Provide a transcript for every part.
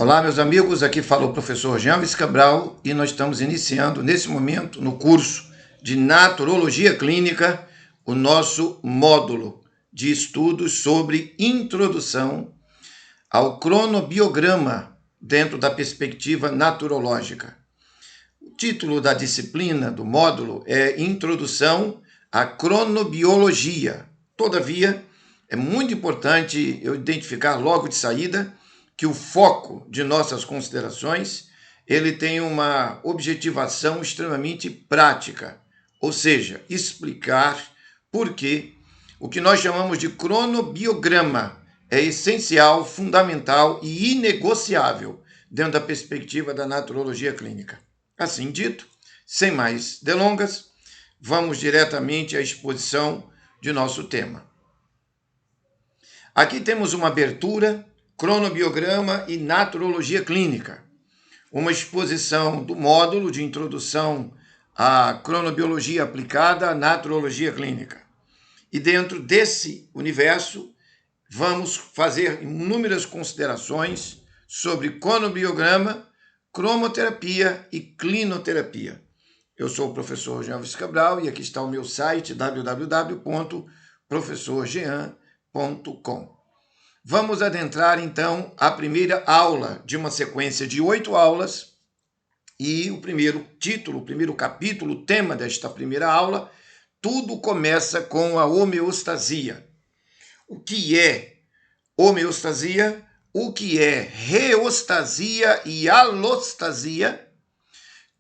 Olá, meus amigos, aqui fala o professor Jean Luiz Cabral e nós estamos iniciando, nesse momento, no curso de Naturologia Clínica, o nosso módulo de estudos sobre introdução ao cronobiograma dentro da perspectiva naturológica. O título da disciplina, do módulo, é Introdução à Cronobiologia. Todavia, é muito importante eu identificar logo de saída que o foco de nossas considerações ele tem uma objetivação extremamente prática, ou seja, explicar por que o que nós chamamos de cronobiograma é essencial, fundamental e inegociável dentro da perspectiva da naturologia clínica. Assim dito, sem mais delongas, vamos diretamente à exposição de nosso tema. Aqui temos uma abertura, cronobiograma e naturologia clínica, uma exposição do módulo de introdução à cronobiologia aplicada à naturologia clínica. E dentro desse universo, vamos fazer inúmeras considerações sobre cronobiograma, cromoterapia e clinoterapia. Eu sou o professor Jean Luiz Cabral e aqui está o meu site www.professorjean.com. Vamos adentrar, então, a primeira aula de uma sequência de 8 aulas e o primeiro título, o primeiro capítulo, o tema desta primeira aula, tudo começa com a homeostasia. O que é homeostasia? O que é reostasia e alostasia?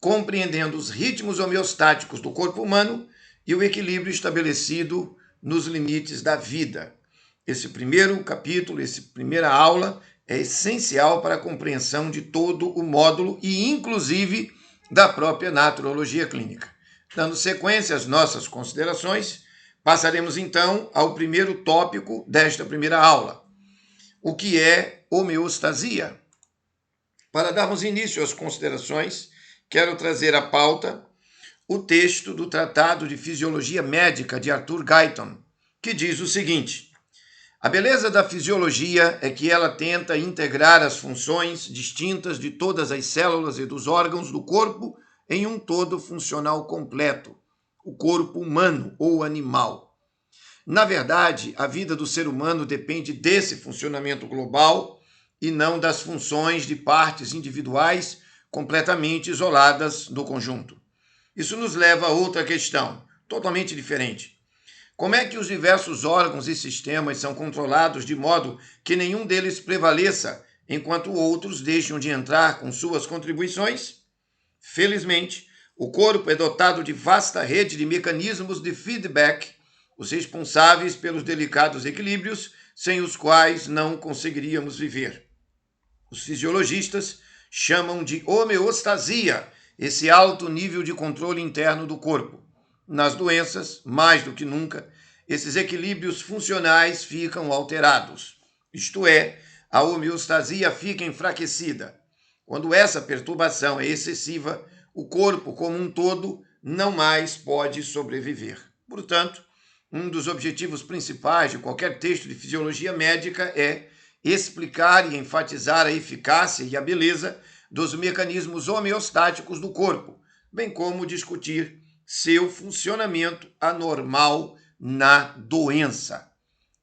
Compreendendo os ritmos homeostáticos do corpo humano e o equilíbrio estabelecido nos limites da vida. Esse primeiro capítulo, essa primeira aula é essencial para a compreensão de todo o módulo e, inclusive, da própria naturologia clínica. Dando sequência às nossas considerações, passaremos então ao primeiro tópico desta primeira aula. O que é homeostasia? Para darmos início às considerações, quero trazer à pauta o texto do Tratado de Fisiologia Médica de Arthur Guyton, que diz o seguinte: a beleza da fisiologia é que ela tenta integrar as funções distintas de todas as células e dos órgãos do corpo em um todo funcional completo, o corpo humano ou animal. Na verdade, a vida do ser humano depende desse funcionamento global e não das funções de partes individuais completamente isoladas do conjunto. Isso nos leva a outra questão, totalmente diferente. Como é que os diversos órgãos e sistemas são controlados de modo que nenhum deles prevaleça, enquanto outros deixam de entrar com suas contribuições? Felizmente, o corpo é dotado de vasta rede de mecanismos de feedback, os responsáveis pelos delicados equilíbrios sem os quais não conseguiríamos viver. Os fisiologistas chamam de homeostasia esse alto nível de controle interno do corpo. Nas doenças, mais do que nunca, esses equilíbrios funcionais ficam alterados. Isto é, a homeostasia fica enfraquecida. Quando essa perturbação é excessiva, o corpo como um todo não mais pode sobreviver. Portanto, um dos objetivos principais de qualquer texto de fisiologia médica é explicar e enfatizar a eficácia e a beleza dos mecanismos homeostáticos do corpo, bem como discutir seu funcionamento anormal na doença.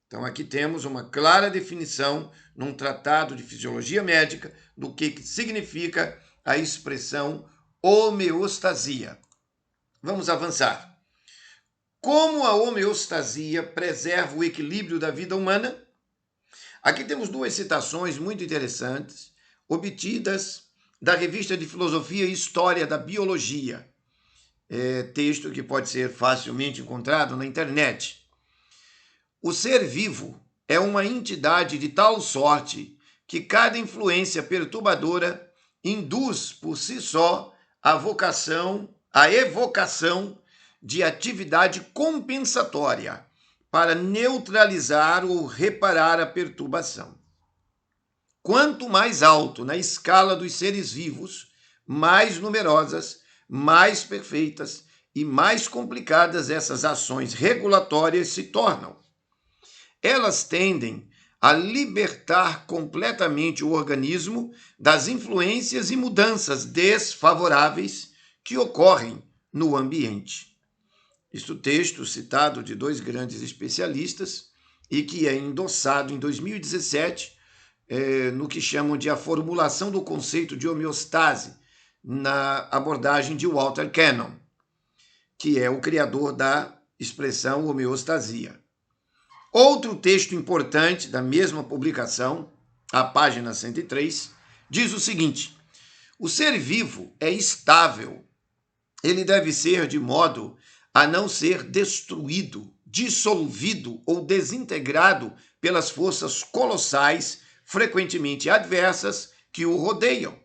Então, aqui temos uma clara definição num tratado de fisiologia médica do que significa a expressão homeostasia. Vamos avançar. Como a homeostasia preserva o equilíbrio da vida humana? Aqui temos duas citações muito interessantes, obtidas da Revista de Filosofia e História da Biologia, texto que pode ser facilmente encontrado na internet. O ser vivo é uma entidade de tal sorte que cada influência perturbadora induz por si só a evocação de atividade compensatória para neutralizar ou reparar a perturbação. Quanto mais alto na escala dos seres vivos, mais numerosas, mais perfeitas e mais complicadas essas ações regulatórias se tornam. Elas tendem a libertar completamente o organismo das influências e mudanças desfavoráveis que ocorrem no ambiente. Isso texto citado de dois grandes especialistas e que é endossado em 2017 no que chamam de a formulação do conceito de homeostase na abordagem de Walter Cannon, que é o criador da expressão homeostasia. Outro texto importante da mesma publicação, a página 103, diz o seguinte: o ser vivo é estável. Ele deve ser de modo a não ser destruído, dissolvido ou desintegrado pelas forças colossais, frequentemente adversas, que o rodeiam.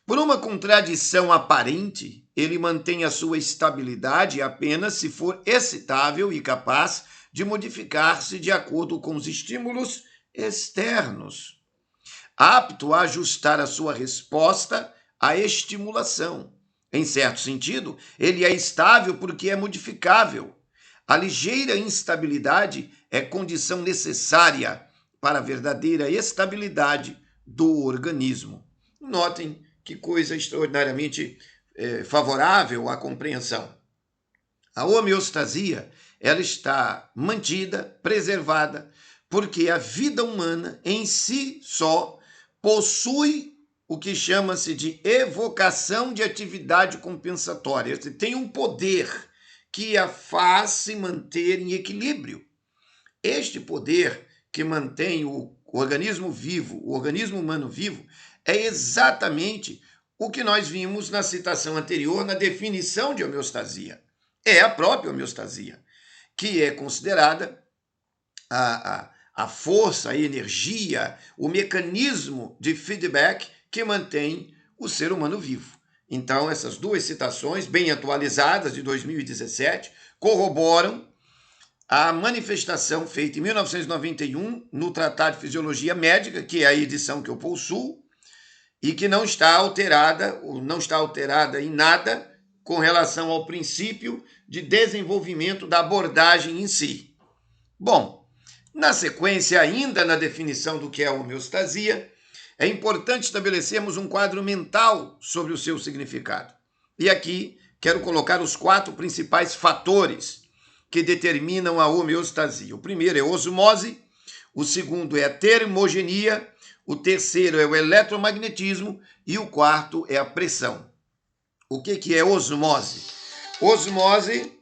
Por uma contradição aparente, ele mantém a sua estabilidade apenas se for excitável e capaz de modificar-se de acordo com os estímulos externos, apto a ajustar a sua resposta à estimulação. Em certo sentido, ele é estável porque é modificável. A ligeira instabilidade é condição necessária para a verdadeira estabilidade do organismo. Notem que coisa extraordinariamente favorável à compreensão. A homeostasia, ela está mantida, preservada, porque a vida humana em si só possui o que chama-se de evocação de atividade compensatória. Tem um poder que a faz se manter em equilíbrio. Este poder que mantém o organismo vivo, o organismo humano vivo, é exatamente o que nós vimos na citação anterior, na definição de homeostasia. É a própria homeostasia, que é considerada a força, a energia, o mecanismo de feedback que mantém o ser humano vivo. Então, essas duas citações, bem atualizadas, de 2017, corroboram a manifestação feita em 1991 no Tratado de Fisiologia Médica, que é a edição que eu possuo, e que não está alterada em nada com relação ao princípio de desenvolvimento da abordagem em si. Bom, na sequência, ainda na definição do que é a homeostasia, é importante estabelecermos um quadro mental sobre o seu significado. E aqui quero colocar os 4 principais fatores que determinam a homeostasia. O primeiro é osmose, o segundo é a termogenia, o terceiro é o eletromagnetismo e o quarto é a pressão. O que é osmose? Osmose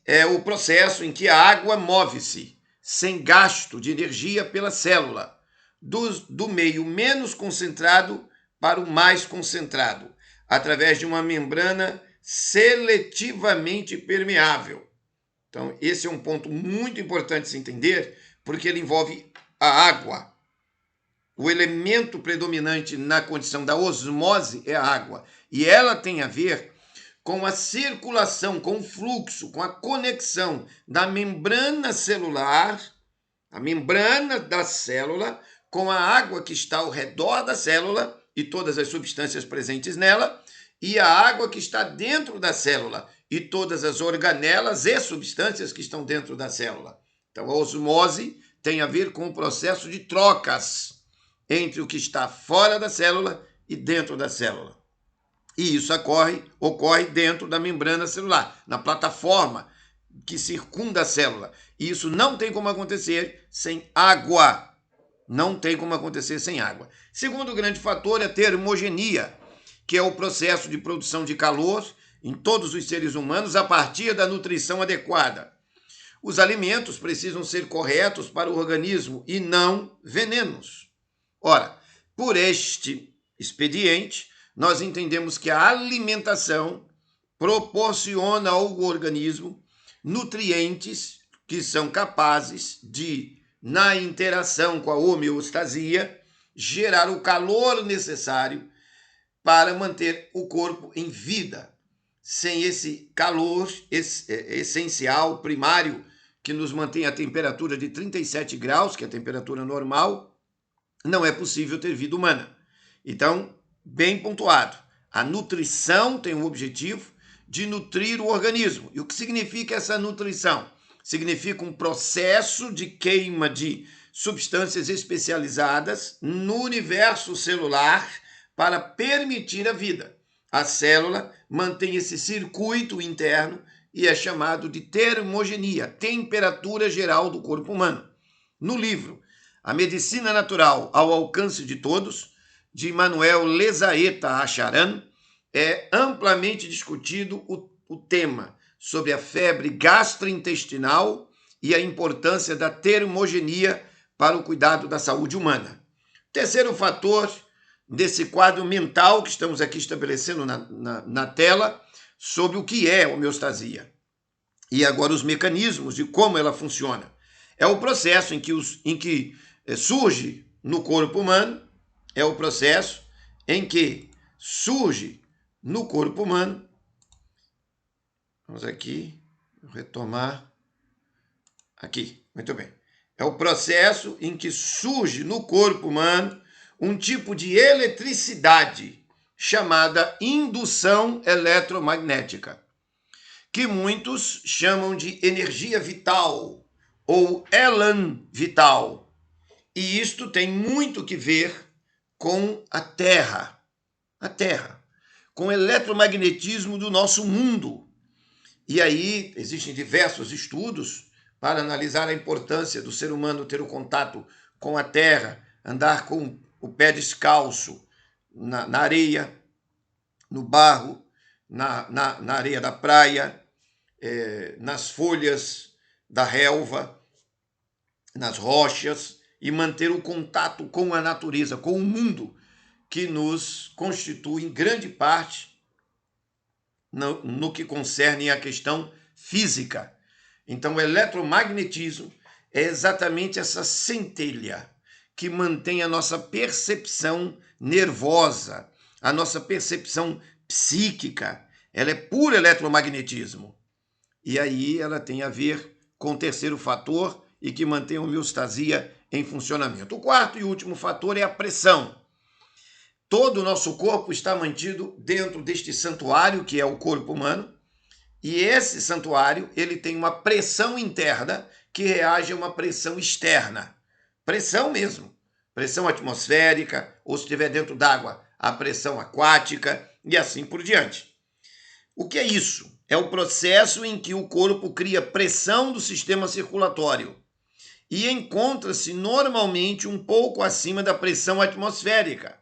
é o processo em que a água move-se sem gasto de energia pela célula, do meio menos concentrado para o mais concentrado, através de uma membrana seletivamente permeável. Então, esse é um ponto muito importante de se entender, porque ele envolve a água. O elemento predominante na condição da osmose é a água. E ela tem a ver com a circulação, com o fluxo, com a conexão da membrana celular, a membrana da célula, com a água que está ao redor da célula e todas as substâncias presentes nela, e a água que está dentro da célula e todas as organelas e substâncias que estão dentro da célula. Então, a osmose tem a ver com o processo de trocas entre o que está fora da célula e dentro da célula. E isso ocorre dentro da membrana celular, na plataforma que circunda a célula. E isso não tem como acontecer sem água. Não tem como acontecer sem água. Segundo grande fator é a termogenia, que é o processo de produção de calor em todos os seres humanos a partir da nutrição adequada. Os alimentos precisam ser corretos para o organismo e não venenos. Ora, por este expediente, nós entendemos que a alimentação proporciona ao organismo nutrientes que são capazes de, na interação com a homeostasia, gerar o calor necessário para manter o corpo em vida. Sem esse calor essencial, primário, que nos mantém a temperatura de 37 graus, que é a temperatura normal, não é possível ter vida humana. Então, bem pontuado, a nutrição tem o objetivo de nutrir o organismo. E o que significa essa nutrição? Significa um processo de queima de substâncias especializadas no universo celular para permitir a vida. A célula mantém esse circuito interno e é chamado de termogenia, temperatura geral do corpo humano. No livro A Medicina Natural ao Alcance de Todos, de Manuel Lezaeta Acharan, é amplamente discutido o tema sobre a febre gastrointestinal e a importância da termogenia para o cuidado da saúde humana. Terceiro fator desse quadro mental que estamos aqui estabelecendo na tela sobre o que é homeostasia e agora os mecanismos de como ela funciona. É o processo em que surge no corpo humano, vamos aqui, retomar aqui, muito bem. É o processo em que surge no corpo humano um tipo de eletricidade chamada indução eletromagnética, que muitos chamam de energia vital ou elan vital. E isto tem muito que ver com a Terra, com o eletromagnetismo do nosso mundo. E aí existem diversos estudos para analisar a importância do ser humano ter o contato com a Terra, andar com o pé descalço na areia, no barro, na areia da praia, nas folhas da relva, nas rochas, e manter o contato com a natureza, com o mundo, que nos constitui em grande parte no que concerne à questão física. Então, o eletromagnetismo é exatamente essa centelha que mantém a nossa percepção nervosa, a nossa percepção psíquica. Ela é puro eletromagnetismo. E aí ela tem a ver com o terceiro fator e que mantém a homeostasia em funcionamento. O quarto e último fator é a pressão. Todo o nosso corpo está mantido dentro deste santuário, que é o corpo humano, e esse santuário ele tem uma pressão interna que reage a uma pressão externa. Pressão mesmo. Pressão atmosférica, ou se estiver dentro d'água, a pressão aquática e assim por diante. O que é isso? É o processo em que o corpo cria pressão do sistema circulatório e encontra-se normalmente um pouco acima da pressão atmosférica,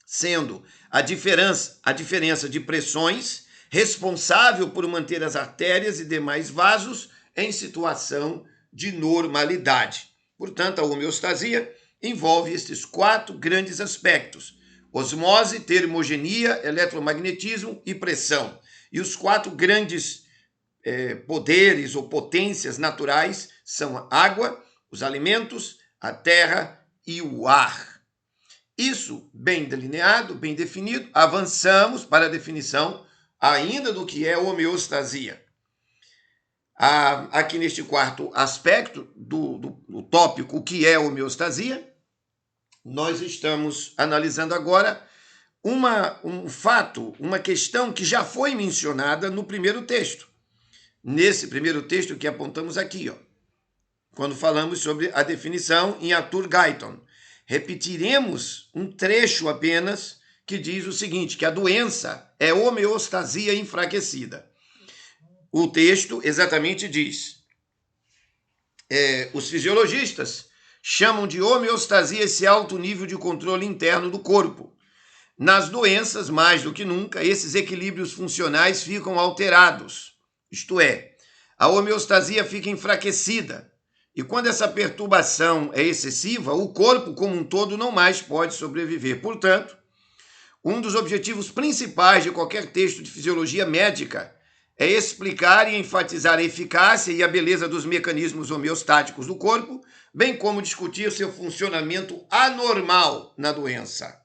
sendo a diferença de pressões responsável por manter as artérias e demais vasos em situação de normalidade. Portanto, a homeostasia envolve estes 4 grandes aspectos: osmose, termogenia, eletromagnetismo e pressão. E os 4 grandes poderes ou potências naturais são a água, os alimentos, a terra e o ar. Isso bem delineado, bem definido, avançamos para a definição ainda do que é homeostasia. Aqui neste quarto aspecto do tópico, o que é homeostasia, nós estamos analisando agora um fato, uma questão que já foi mencionada no primeiro texto. Nesse primeiro texto que apontamos aqui, quando falamos sobre a definição em Arthur Guyton. Repetiremos um trecho apenas que diz o seguinte, que a doença é homeostasia enfraquecida. O texto exatamente diz, os fisiologistas chamam de homeostasia esse alto nível de controle interno do corpo. Nas doenças, mais do que nunca, esses equilíbrios funcionais ficam alterados. Isto é, a homeostasia fica enfraquecida. E quando essa perturbação é excessiva, o corpo como um todo não mais pode sobreviver. Portanto, um dos objetivos principais de qualquer texto de fisiologia médica é explicar e enfatizar a eficácia e a beleza dos mecanismos homeostáticos do corpo, bem como discutir seu funcionamento anormal na doença.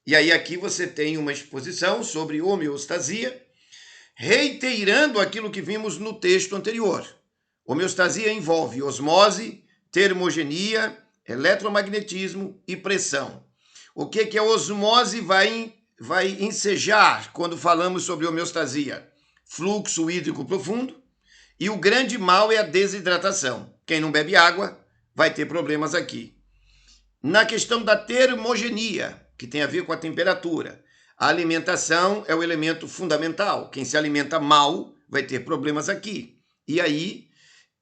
E aí aqui você tem uma exposição sobre homeostasia, reiterando aquilo que vimos no texto anterior. Homeostasia envolve osmose, termogenia, eletromagnetismo e pressão. O que a osmose vai ensejar quando falamos sobre homeostasia? Fluxo hídrico profundo, e o grande mal é a desidratação. Quem não bebe água vai ter problemas aqui. Na questão da termogenia, que tem a ver com a temperatura, a alimentação é o elemento fundamental. Quem se alimenta mal vai ter problemas aqui. E aí,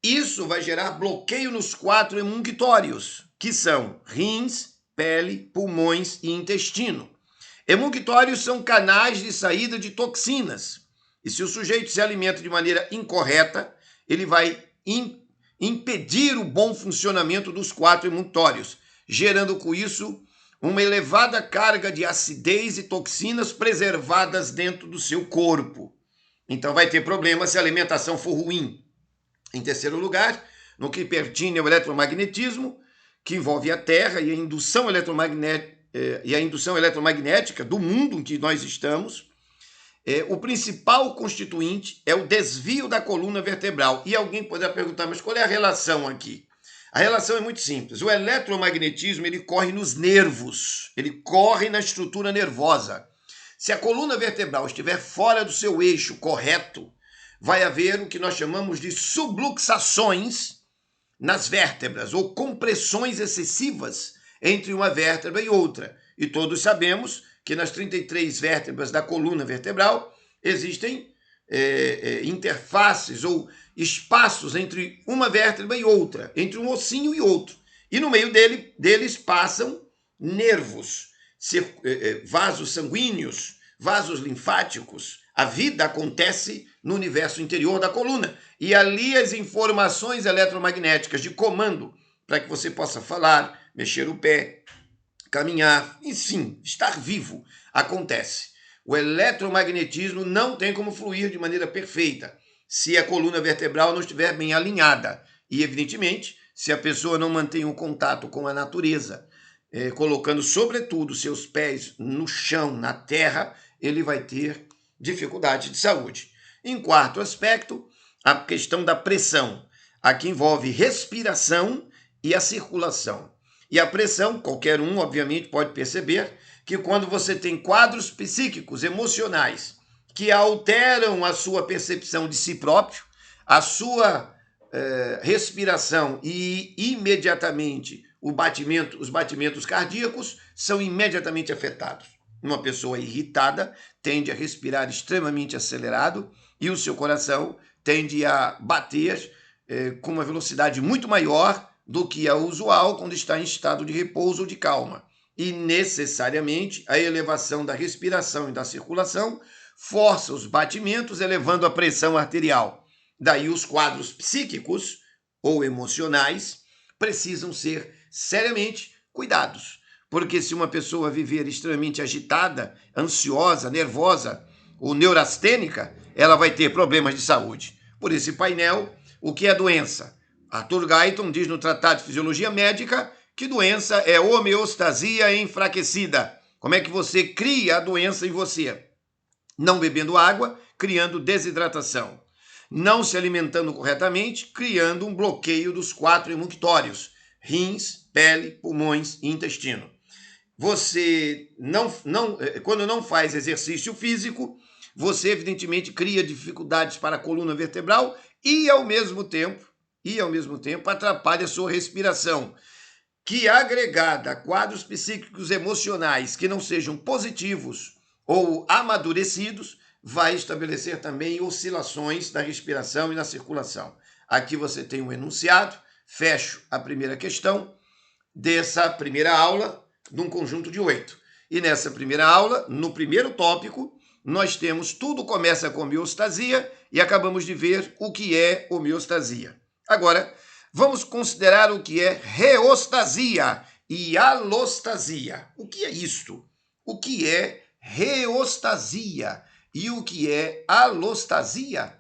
isso vai gerar bloqueio nos 4 emunctórios, que são rins, pele, pulmões e intestino. Emunctórios são canais de saída de toxinas. E se o sujeito se alimenta de maneira incorreta, ele vai impedir o bom funcionamento dos 4 emunctórios, gerando com isso uma elevada carga de acidez e toxinas preservadas dentro do seu corpo. Então vai ter problema se a alimentação for ruim. Em terceiro lugar, no que pertine ao eletromagnetismo, que envolve a Terra e a indução eletromagnética do mundo em que nós estamos, o principal constituinte é o desvio da coluna vertebral. E alguém poderá perguntar, mas qual é a relação aqui? A relação é muito simples. O eletromagnetismo ele corre nos nervos, ele corre na estrutura nervosa. Se a coluna vertebral estiver fora do seu eixo correto, vai haver o que nós chamamos de subluxações nas vértebras ou compressões excessivas entre uma vértebra e outra. E todos sabemos que nas 33 vértebras da coluna vertebral existem interfaces ou espaços entre uma vértebra e outra, entre um ossinho e outro. E no meio deles passam nervos, vasos sanguíneos, vasos linfáticos. A vida acontece no universo interior da coluna. E ali as informações eletromagnéticas de comando para que você possa falar, mexer o pé, caminhar, enfim, estar vivo, acontece. O eletromagnetismo não tem como fluir de maneira perfeita se a coluna vertebral não estiver bem alinhada. E, evidentemente, se a pessoa não mantém um contato com a natureza, colocando, sobretudo, seus pés no chão, na terra, ele vai ter dificuldade de saúde. Em quarto aspecto, a questão da pressão. Aqui envolve respiração e a circulação. E a pressão, qualquer um, obviamente, pode perceber que quando você tem quadros psíquicos, emocionais, que alteram a sua percepção de si próprio, a sua respiração e imediatamente os batimentos cardíacos são imediatamente afetados. Uma pessoa irritada tende a respirar extremamente acelerado e o seu coração tende a bater com uma velocidade muito maior do que a usual quando está em estado de repouso ou de calma. E necessariamente a elevação da respiração e da circulação força os batimentos, elevando a pressão arterial. Daí os quadros psíquicos ou emocionais precisam ser seriamente cuidados. Porque se uma pessoa viver extremamente agitada, ansiosa, nervosa ou neurastênica, ela vai ter problemas de saúde. Por esse painel, o que é doença? Arthur Guyton diz no Tratado de Fisiologia Médica que doença é homeostasia enfraquecida. Como é que você cria a doença em você? Não bebendo água, criando desidratação. Não se alimentando corretamente, criando um bloqueio dos 4 emunctórios: rins, pele, pulmões e intestino. Você quando não faz exercício físico, você evidentemente cria dificuldades para a coluna vertebral e ao mesmo tempo atrapalha a sua respiração, que agregada a quadros psíquicos emocionais que não sejam positivos ou amadurecidos, vai estabelecer também oscilações na respiração e na circulação. Aqui você tem um enunciado, fecho a primeira questão dessa primeira aula, de um conjunto de 8. E nessa primeira aula, no primeiro tópico, nós temos tudo começa com homeostasia e acabamos de ver o que é homeostasia. Agora, vamos considerar o que é reostasia e alostasia. O que é isto? O que é reostasia e o que é alostasia?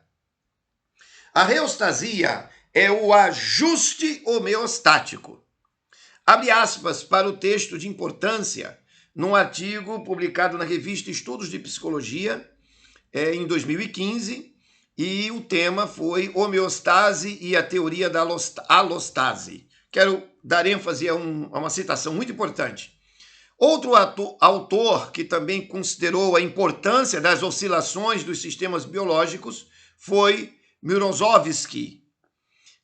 A reostasia é o ajuste homeostático. Abre aspas para o texto de importância num artigo publicado na revista Estudos de Psicologia em 2015, e o tema foi homeostase e a teoria da alostase. Quero dar ênfase a uma citação muito importante. Outro autor que também considerou a importância das oscilações dos sistemas biológicos foi Mrozowski,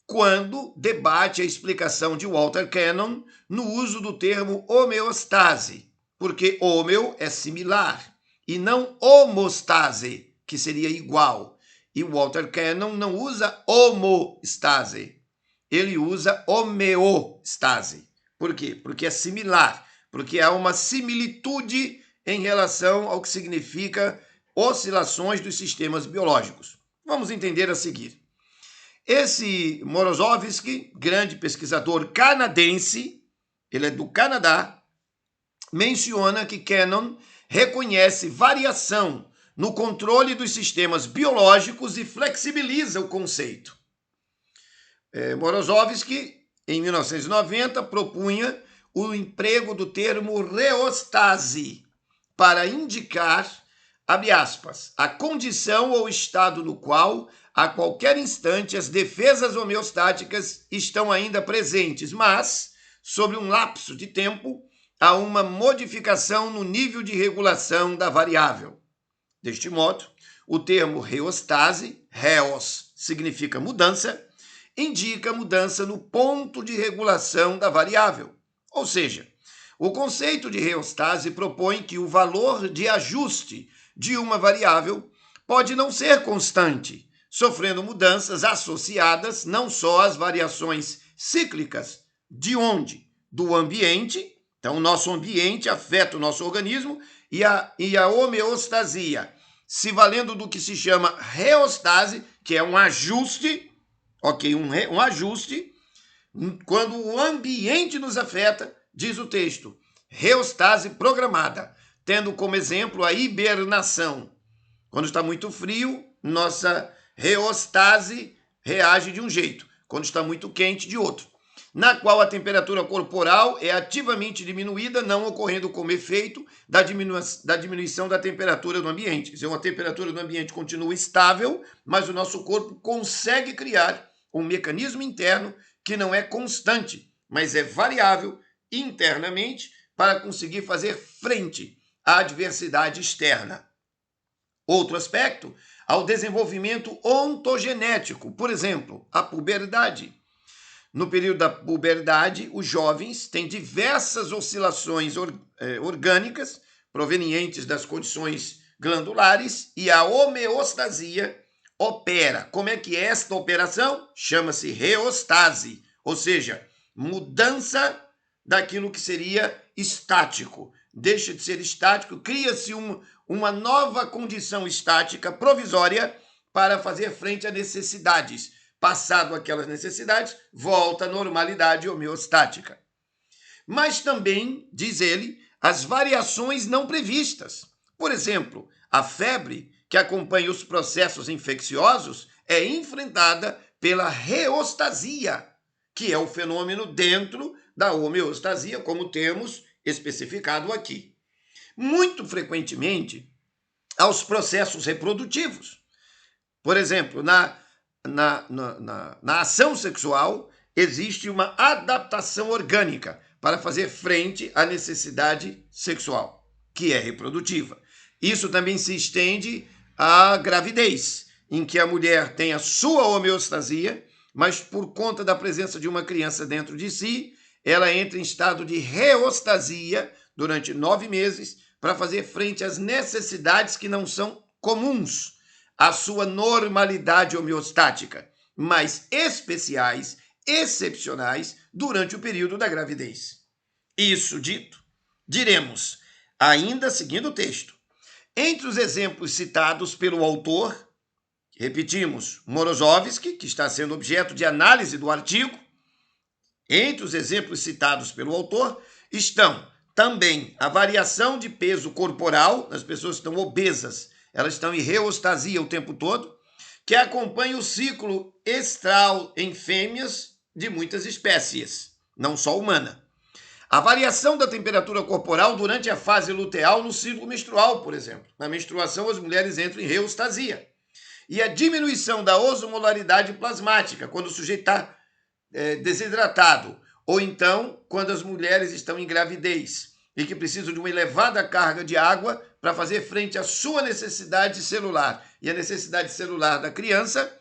quando debate a explicação de Walter Cannon no uso do termo homeostase, porque homeo é similar e não homostase, que seria igual. E Walter Cannon não usa homoestase, ele usa homeostase. Por quê? Porque é similar, porque há uma similitude em relação ao que significa oscilações dos sistemas biológicos. Vamos entender a seguir. Esse Morozovsky, grande pesquisador canadense, ele é do Canadá, menciona que Cannon reconhece variação no controle dos sistemas biológicos e flexibiliza o conceito. Morozovsky, em 1990, propunha o emprego do termo reostase para indicar, abre aspas, a condição ou estado no qual, a qualquer instante, as defesas homeostáticas estão ainda presentes, mas, sobre um lapso de tempo, há uma modificação no nível de regulação da variável. Deste modo, o termo reostase, reos, significa mudança, indica mudança no ponto de regulação da variável. Ou seja, o conceito de reostase propõe que o valor de ajuste de uma variável pode não ser constante, sofrendo mudanças associadas não só às variações cíclicas, de onde? Do ambiente. Então, o nosso ambiente afeta o nosso organismo e a homeostasia, se valendo do que se chama reostase, que é um ajuste, ok? Um ajuste, quando o ambiente nos afeta, diz o texto, reostase programada, tendo como exemplo a hibernação. Quando está muito frio, nossa reostase reage de um jeito, quando está muito quente, de outro, na qual a temperatura corporal é ativamente diminuída, não ocorrendo como efeito da diminuição da temperatura do ambiente. Quer dizer, a temperatura do ambiente continua estável, mas o nosso corpo consegue criar um mecanismo interno que não é constante, mas é variável internamente para conseguir fazer frente à adversidade externa. Outro aspecto, ao desenvolvimento ontogenético, por exemplo, a puberdade. No período da puberdade, os jovens têm diversas oscilações orgânicas provenientes das condições glandulares e a homeostasia opera. Como é que é esta operação? Chama-se reostase, ou seja, mudança daquilo que seria estático. Deixa de ser estático, cria-se uma nova condição estática provisória para fazer frente a necessidades. Passado aquelas necessidades, volta à normalidade homeostática. Mas também, diz ele, as variações não previstas. Por exemplo, a febre, que acompanha os processos infecciosos, é enfrentada pela reostasia, que é o fenômeno dentro da homeostasia, como temos especificado aqui. Muito frequentemente, aos processos reprodutivos. Por exemplo, na ação sexual, existe uma adaptação orgânica para fazer frente à necessidade sexual, que é reprodutiva. Isso também se estende à gravidez, em que a mulher tem a sua homeostasia, mas por conta da presença de uma criança dentro de si, ela entra em estado de reostasia durante 9 meses para fazer frente às necessidades que não são comuns à sua normalidade homeostática, mas especiais, excepcionais, durante o período da gravidez. Isso dito, diremos, ainda seguindo o texto, entre os exemplos citados pelo autor, repetimos, Morozovsky, que está sendo objeto de análise do artigo, entre os exemplos citados pelo autor estão também a variação de peso corporal, as pessoas estão obesas, elas estão em reostasia o tempo todo, que acompanha o ciclo estral em fêmeas de muitas espécies, não só humana. A variação da temperatura corporal durante a fase luteal no ciclo menstrual, por exemplo. Na menstruação, as mulheres entram em reostasia. E a diminuição da osmolaridade plasmática, quando o sujeito está desidratado, ou então quando as mulheres estão em gravidez e que precisam de uma elevada carga de água para fazer frente à sua necessidade celular. E a necessidade celular da criança,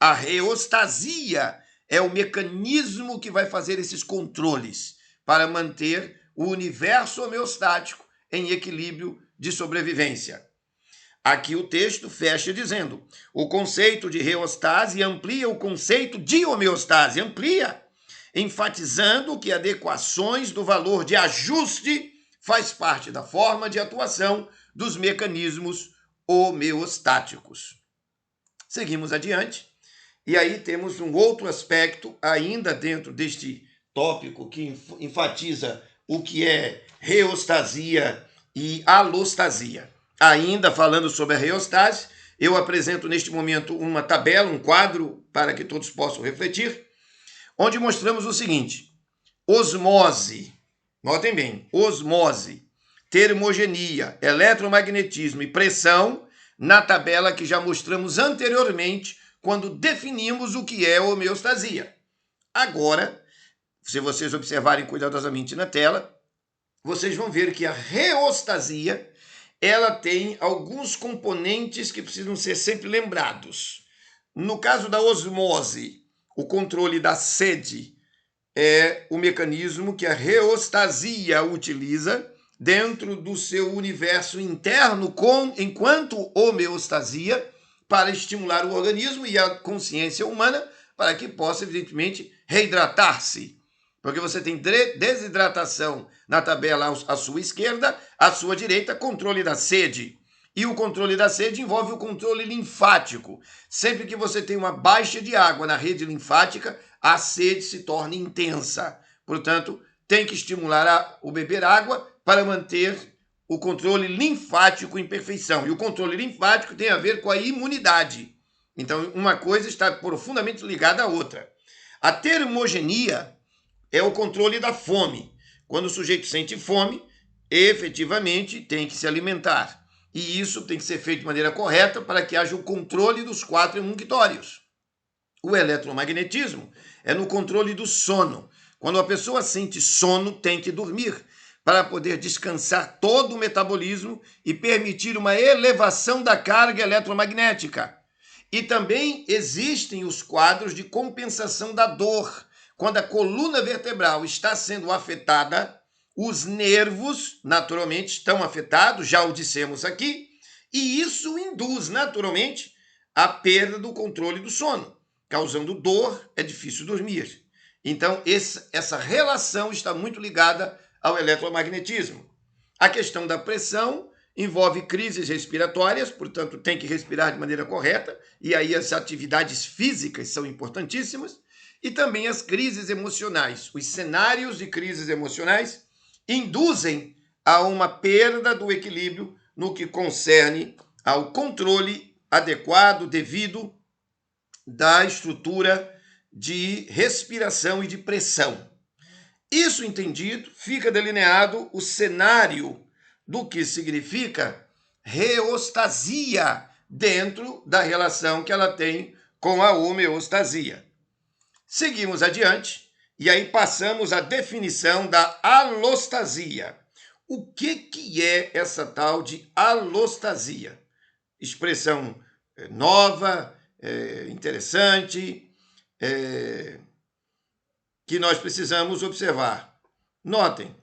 a reostasia, é o mecanismo que vai fazer esses controles para manter o universo homeostático em equilíbrio de sobrevivência. Aqui o texto fecha dizendo: o conceito de reostase amplia o conceito de homeostase, amplia, enfatizando que adequações do valor de ajuste faz parte da forma de atuação dos mecanismos homeostáticos. Seguimos adiante, e aí temos um outro aspecto, ainda dentro deste tópico, que enfatiza o que é reostasia e alostasia. Ainda falando sobre a reostase, eu apresento neste momento uma tabela, um quadro, para que todos possam refletir, onde mostramos o seguinte: osmose, notem bem, osmose, termogenia, eletromagnetismo e pressão, na tabela que já mostramos anteriormente, quando definimos o que é homeostasia. Agora, se vocês observarem cuidadosamente na tela, vocês vão ver que a reostasia, ela tem alguns componentes que precisam ser sempre lembrados. No caso da osmose, o controle da sede é o mecanismo que a reostasia utiliza dentro do seu universo interno, enquanto homeostasia, para estimular o organismo e a consciência humana para que possa, evidentemente, reidratar-se. Porque você tem desidratação na tabela à sua esquerda, à sua direita, controle da sede. E o controle da sede envolve o controle linfático. Sempre que você tem uma baixa de água na rede linfática, a sede se torna intensa. Portanto, tem que estimular o beber água para manter o controle linfático em perfeição. E o controle linfático tem a ver com a imunidade. Então, uma coisa está profundamente ligada à outra. A termogenia é o controle da fome. Quando o sujeito sente fome, efetivamente tem que se alimentar. E isso tem que ser feito de maneira correta para que haja o controle dos 4 mungtórios. O eletromagnetismo é no controle do sono. Quando a pessoa sente sono, tem que dormir para poder descansar todo o metabolismo e permitir uma elevação da carga eletromagnética. E também existem os quadros de compensação da dor. Quando a coluna vertebral está sendo afetada, os nervos, naturalmente, estão afetados, já o dissemos aqui, e isso induz, naturalmente, a perda do controle do sono, causando dor, é difícil dormir. Então, essa relação está muito ligada ao eletromagnetismo. A questão da pressão envolve crises respiratórias, portanto, tem que respirar de maneira correta, e aí as atividades físicas são importantíssimas, e também as crises emocionais. Os cenários de crises emocionais induzem a uma perda do equilíbrio no que concerne ao controle adequado, devido da estrutura de respiração e de pressão. Isso entendido, fica delineado o cenário do que significa reostasia dentro da relação que ela tem com a homeostasia. Seguimos adiante e aí passamos à definição da alostasia. O que é essa tal de alostasia? Expressão nova, interessante, que nós precisamos observar. Notem,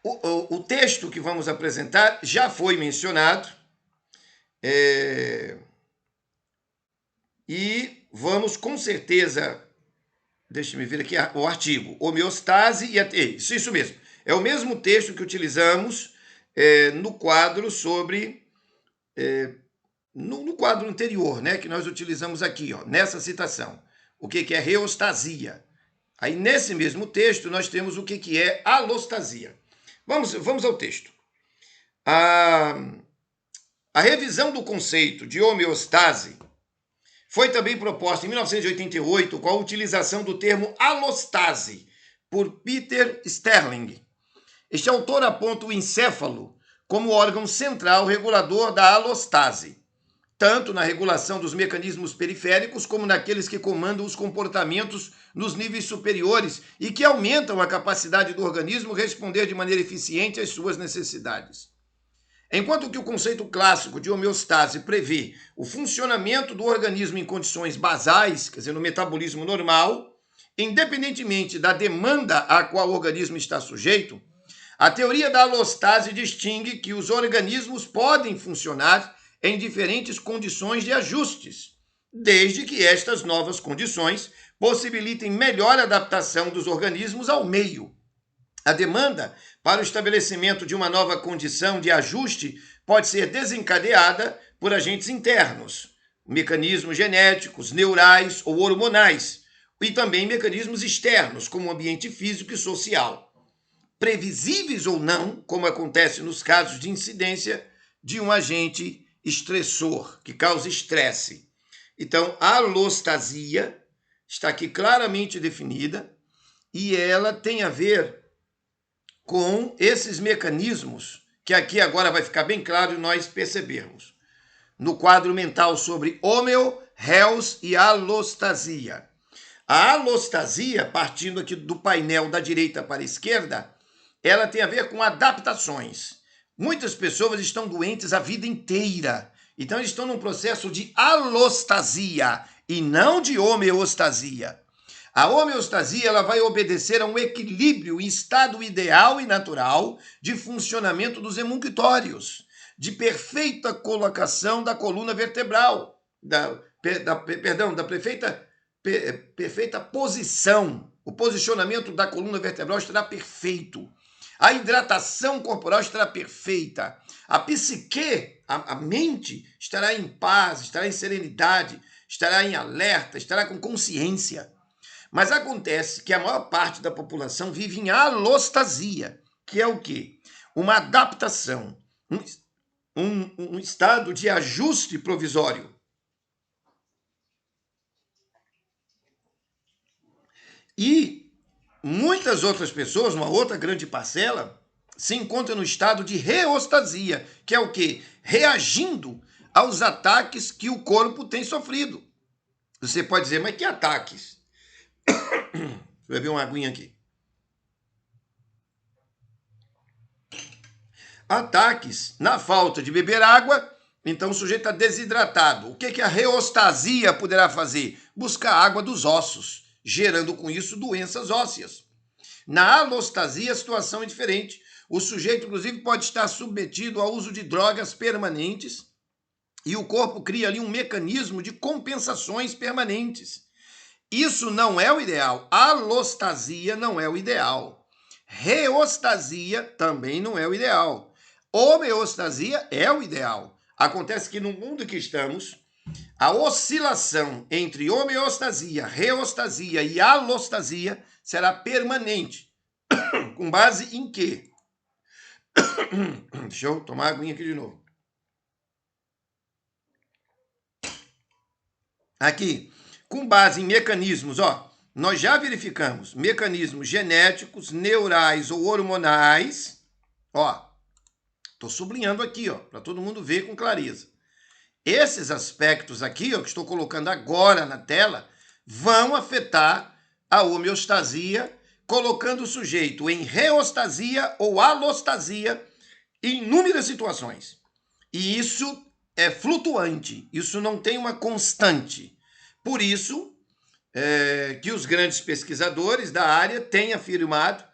o texto que vamos apresentar já foi mencionado, e vamos com certeza, deixe-me ver aqui o artigo, homeostase e isso mesmo, é o mesmo texto que utilizamos no quadro sobre, no quadro anterior, né, que nós utilizamos aqui, ó, nessa citação, o que é reostasia. Aí nesse mesmo texto nós temos o que é alostasia. Vamos ao texto. A revisão do conceito de homeostase foi também proposta em 1988 com a utilização do termo alostase por Peter Sterling. Este autor aponta o encéfalo como órgão central regulador da alostase, tanto na regulação dos mecanismos periféricos como naqueles que comandam os comportamentos nos níveis superiores e que aumentam a capacidade do organismo responder de maneira eficiente às suas necessidades. Enquanto que o conceito clássico de homeostase prevê o funcionamento do organismo em condições basais, quer dizer, no metabolismo normal, independentemente da demanda a qual o organismo está sujeito, a teoria da alostase distingue que os organismos podem funcionar em diferentes condições de ajustes, desde que estas novas condições possibilitem melhor adaptação dos organismos ao meio. A demanda para o estabelecimento de uma nova condição de ajuste pode ser desencadeada por agentes internos, mecanismos genéticos, neurais ou hormonais, e também mecanismos externos, como o ambiente físico e social, previsíveis ou não, como acontece nos casos de incidência de um agente estressor, que causa estresse. Então, a alostasia está aqui claramente definida e ela tem a ver com esses mecanismos que aqui agora vai ficar bem claro nós percebermos. No quadro mental sobre homeo, health e alostasia. A alostasia, partindo aqui do painel da direita para a esquerda, ela tem a ver com adaptações. Muitas pessoas estão doentes a vida inteira. Então, estão num processo de alostasia e não de homeostasia. A homeostasia ela vai obedecer a um equilíbrio em estado ideal e natural de funcionamento dos emunctórios, de perfeita colocação da coluna vertebral, da perfeita posição. O posicionamento da coluna vertebral estará perfeito. A hidratação corporal estará perfeita. A psique, a mente, estará em paz, estará em serenidade, estará em alerta, estará com consciência. Mas acontece que a maior parte da população vive em alostasia, que é o quê? Uma adaptação, um estado de ajuste provisório. E muitas outras pessoas, uma outra grande parcela, se encontram no estado de reostasia, que é o quê? Reagindo aos ataques que o corpo tem sofrido. Você pode dizer, mas que ataques? Vou beber uma aguinha aqui. Ataques na falta de beber água, então o sujeito está desidratado. O que a reostasia poderá fazer? Buscar água dos ossos, gerando com isso doenças ósseas. Na alostasia, a situação é diferente. O sujeito, inclusive, pode estar submetido ao uso de drogas permanentes e o corpo cria ali um mecanismo de compensações permanentes. Isso não é o ideal. Alostasia não é o ideal. Reostasia também não é o ideal. Homeostasia é o ideal. Acontece que no mundo que estamos, a oscilação entre homeostasia, reostasia e alostasia será permanente. Com base em quê? Deixa eu tomar a aguinha aqui de novo. Aqui, com base em mecanismos, nós já verificamos mecanismos genéticos, neurais ou hormonais. Estou sublinhando aqui, para todo mundo ver com clareza. Esses aspectos aqui, que estou colocando agora na tela, vão afetar a homeostasia, colocando o sujeito em reostasia ou alostasia em inúmeras situações. E isso é flutuante, isso não tem uma constante. Por isso que os grandes pesquisadores da área têm afirmado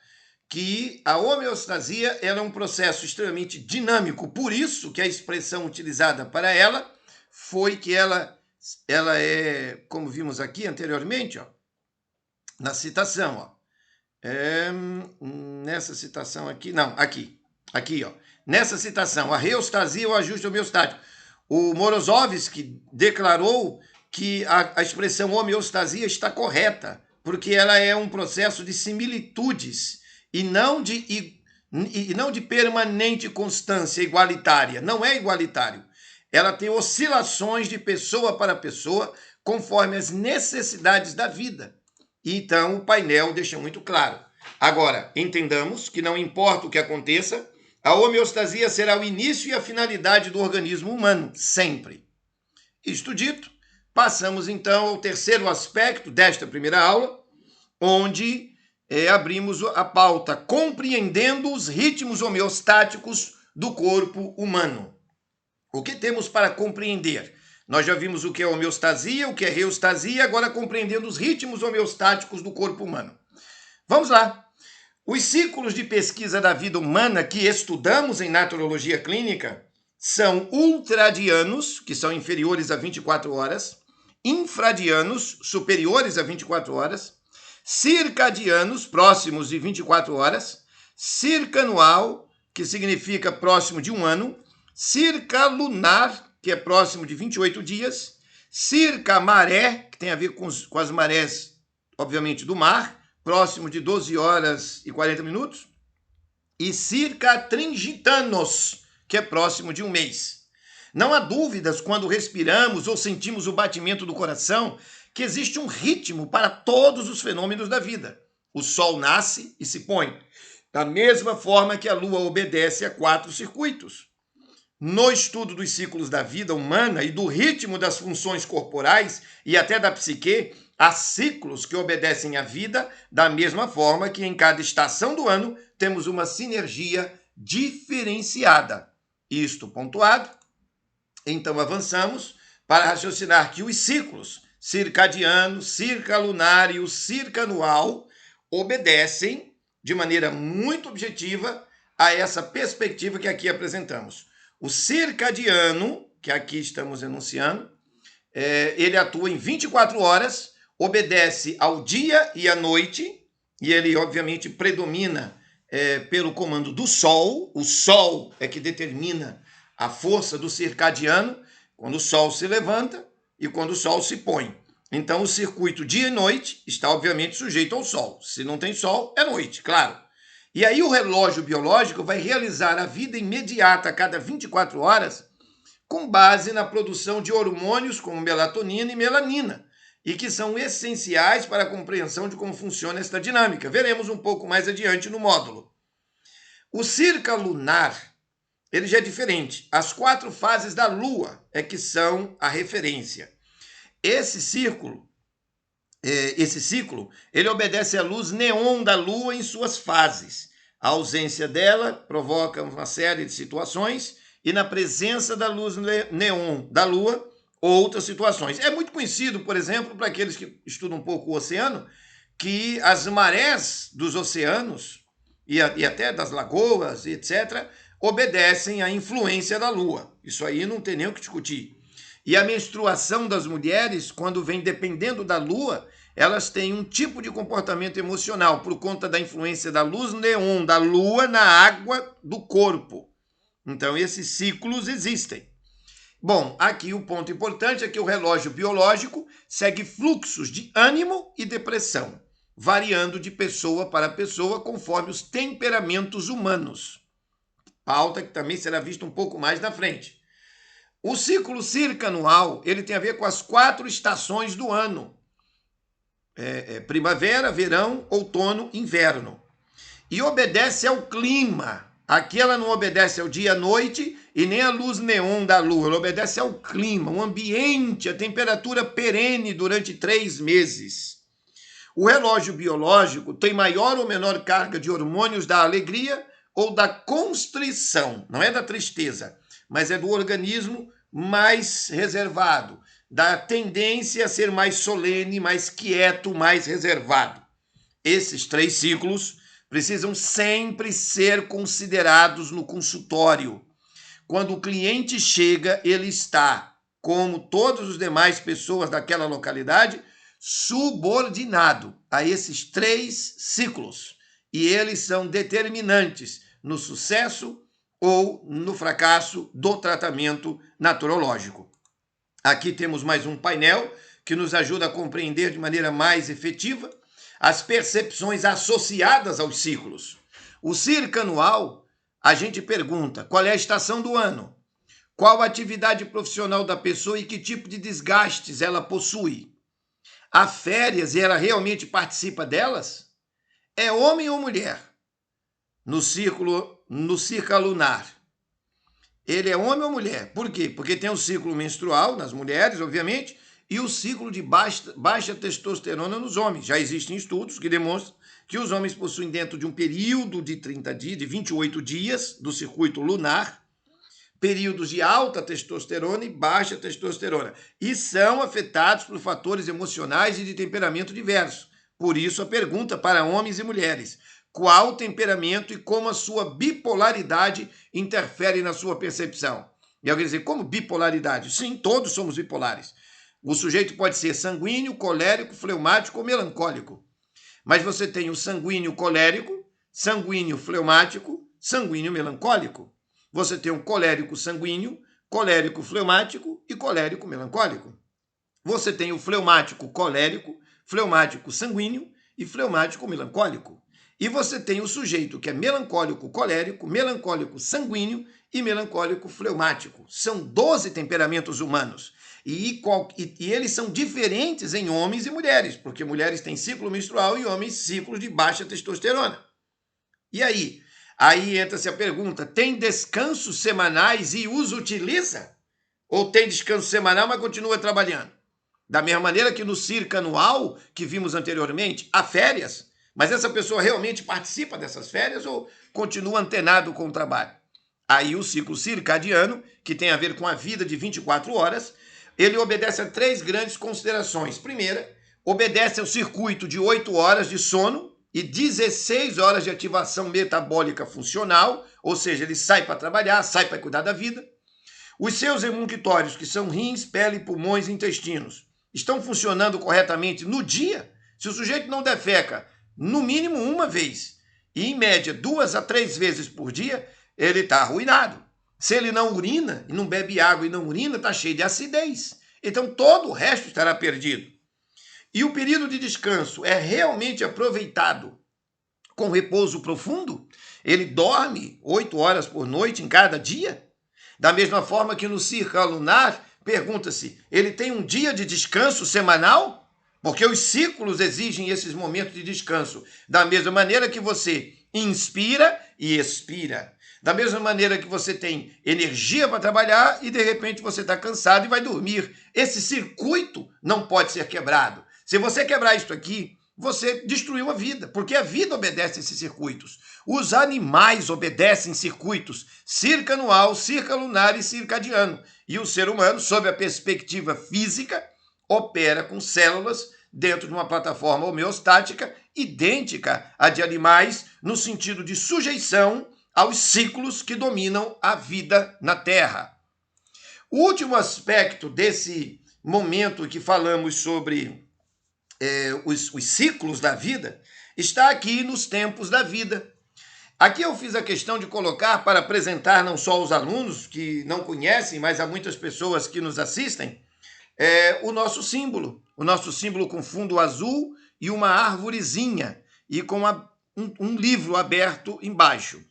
que a homeostasia é um processo extremamente dinâmico. Por isso que a expressão utilizada para ela foi que ela é, como vimos aqui anteriormente, na citação, nessa citação aqui, não, aqui, nessa citação, a reostasia ou ajuste homeostático. O Morozovsky declarou que a expressão homeostasia está correta, porque ela é um processo de similitudes e não de permanente constância igualitária. Não é igualitário. Ela tem oscilações de pessoa para pessoa conforme as necessidades da vida. Então, o painel deixa muito claro. Agora, entendamos que não importa o que aconteça, a homeostasia será o início e a finalidade do organismo humano, sempre. Isto dito, passamos então ao terceiro aspecto desta primeira aula, onde abrimos a pauta compreendendo os ritmos homeostáticos do corpo humano. O que temos para compreender? Nós já vimos o que é homeostasia, o que é reostasia, agora compreendendo os ritmos homeostáticos do corpo humano. Vamos lá. Os ciclos de pesquisa da vida humana que estudamos em naturologia clínica são ultradianos, que são inferiores a 24 horas, infradianos, superiores a 24 horas, circadianos, próximos de 24 horas, circanual, que significa próximo de um ano, circalunar, que é próximo de 28 dias, circamaré, que tem a ver com as marés, obviamente, do mar, próximo de 12 horas e 40 minutos, e circatringitanos, que é próximo de um mês. Não há dúvidas quando respiramos ou sentimos o batimento do coração que existe um ritmo para todos os fenômenos da vida. O sol nasce e se põe, da mesma forma que a lua obedece a 4 circuitos. No estudo dos ciclos da vida humana e do ritmo das funções corporais e até da psique, há ciclos que obedecem à vida da mesma forma que em cada estação do ano temos uma sinergia diferenciada. Isto pontuado, então avançamos para raciocinar que os ciclos circadiano, circalunar e o circanual obedecem de maneira muito objetiva a essa perspectiva que aqui apresentamos. O circadiano, que aqui estamos enunciando, ele atua em 24 horas, obedece ao dia e à noite, e ele, obviamente, predomina pelo comando do Sol. O Sol é que determina a força do circadiano, quando o Sol se levanta e quando o Sol se põe. Então, o circuito dia e noite está, obviamente, sujeito ao Sol. Se não tem Sol, é noite, claro. E aí o relógio biológico vai realizar a vida imediata a cada 24 horas com base na produção de hormônios como melatonina e melanina, e que são essenciais para a compreensão de como funciona esta dinâmica. Veremos um pouco mais adiante no módulo. O circalunar, ele já é diferente. As 4 fases da Lua é que são a referência. Esse ciclo, ele obedece à luz neon da Lua em suas fases. A ausência dela provoca uma série de situações e na presença da luz neon da Lua, outras situações. É muito conhecido, por exemplo, para aqueles que estudam um pouco o oceano, que as marés dos oceanos e até das lagoas, etc., obedecem à influência da Lua. Isso aí não tem nem o que discutir. E a menstruação das mulheres, quando vem dependendo da Lua, elas têm um tipo de comportamento emocional por conta da influência da luz neon da Lua na água do corpo. Então, esses ciclos existem. Bom, aqui o ponto importante é que o relógio biológico segue fluxos de ânimo e depressão, variando de pessoa para pessoa conforme os temperamentos humanos. Pauta que também será vista um pouco mais na frente. O ciclo circanual, ele tem a ver com as 4 estações do ano. Primavera, verão, outono, inverno. E obedece ao clima. Aqui ela não obedece ao dia e à noite e nem à luz neon da lua. Ela obedece ao clima, o ambiente, a temperatura perene durante 3 meses. O relógio biológico tem maior ou menor carga de hormônios da alegria ou da constrição. Não é da tristeza, mas é do organismo mais reservado, da tendência a ser mais solene, mais quieto, mais reservado. Esses 3 ciclos precisam sempre ser considerados no consultório. Quando o cliente chega, ele está, como todas as demais pessoas daquela localidade, subordinado a esses 3 ciclos. E eles são determinantes no sucesso ou no fracasso do tratamento naturológico. Aqui temos mais um painel que nos ajuda a compreender de maneira mais efetiva as percepções associadas aos ciclos. O circanual, a gente pergunta qual é a estação do ano, qual a atividade profissional da pessoa e que tipo de desgastes ela possui. Há férias e ela realmente participa delas? É homem ou mulher? No circalunar. Ele é homem ou mulher? Por quê? Porque tem o ciclo menstrual nas mulheres, obviamente, e o ciclo de baixa testosterona nos homens. Já existem estudos que demonstram que os homens possuem dentro de um período de 30 dias, de 28 dias do circuito lunar, períodos de alta testosterona e baixa testosterona, e são afetados por fatores emocionais e de temperamento diversos. Por isso a pergunta para homens e mulheres: qual o temperamento e como a sua bipolaridade interfere na sua percepção? E alguém dizer, como bipolaridade? Sim, todos somos bipolares. O sujeito pode ser sanguíneo, colérico, fleumático ou melancólico. Mas você tem o sanguíneo colérico, sanguíneo fleumático, sanguíneo melancólico. Você tem um colérico sanguíneo, colérico fleumático e colérico melancólico. Você tem o fleumático colérico, fleumático sanguíneo e fleumático melancólico. E você tem o sujeito que é melancólico colérico, melancólico sanguíneo e melancólico fleumático. São 12 temperamentos humanos. E eles são diferentes em homens e mulheres, porque mulheres têm ciclo menstrual e homens ciclos de baixa testosterona. E aí? Aí entra-se a pergunta, tem descansos semanais e os utiliza? Ou tem descanso semanal, mas continua trabalhando? Da mesma maneira que no circo anual, que vimos anteriormente, há férias, mas essa pessoa realmente participa dessas férias ou continua antenado com o trabalho? Aí o ciclo circadiano, que tem a ver com a vida de 24 horas, ele obedece a 3 grandes considerações. Primeira, obedece ao circuito de 8 horas de sono e 16 horas de ativação metabólica funcional, ou seja, ele sai para trabalhar, sai para cuidar da vida. Os seus emunctórios, que são rins, pele, pulmões e intestinos, estão funcionando corretamente no dia? Se o sujeito não defeca no mínimo uma vez e em média 2 a 3 vezes por dia, ele está arruinado. Se ele não urina, e não bebe água e não urina, está cheio de acidez. Então todo o resto estará perdido. E o período de descanso é realmente aproveitado com repouso profundo? Ele dorme 8 horas por noite em cada dia? Da mesma forma que no ciclo lunar, pergunta-se, ele tem um dia de descanso semanal? Porque os ciclos exigem esses momentos de descanso. Da mesma maneira que você inspira e expira. Da mesma maneira que você tem energia para trabalhar e de repente você está cansado e vai dormir. Esse circuito não pode ser quebrado. Se você quebrar isso aqui, você destruiu a vida, porque a vida obedece a esses circuitos. Os animais obedecem circuitos circanual, circalunar e circadiano. E o ser humano, sob a perspectiva física, opera com células dentro de uma plataforma homeostática idêntica à de animais, no sentido de sujeição aos ciclos que dominam a vida na Terra. O último aspecto desse momento que falamos sobre os ciclos da vida está aqui nos tempos da vida. Aqui eu fiz a questão de colocar para apresentar não só aos alunos que não conhecem, mas a muitas pessoas que nos assistem, o nosso símbolo com fundo azul e uma árvorezinha e com um livro aberto embaixo.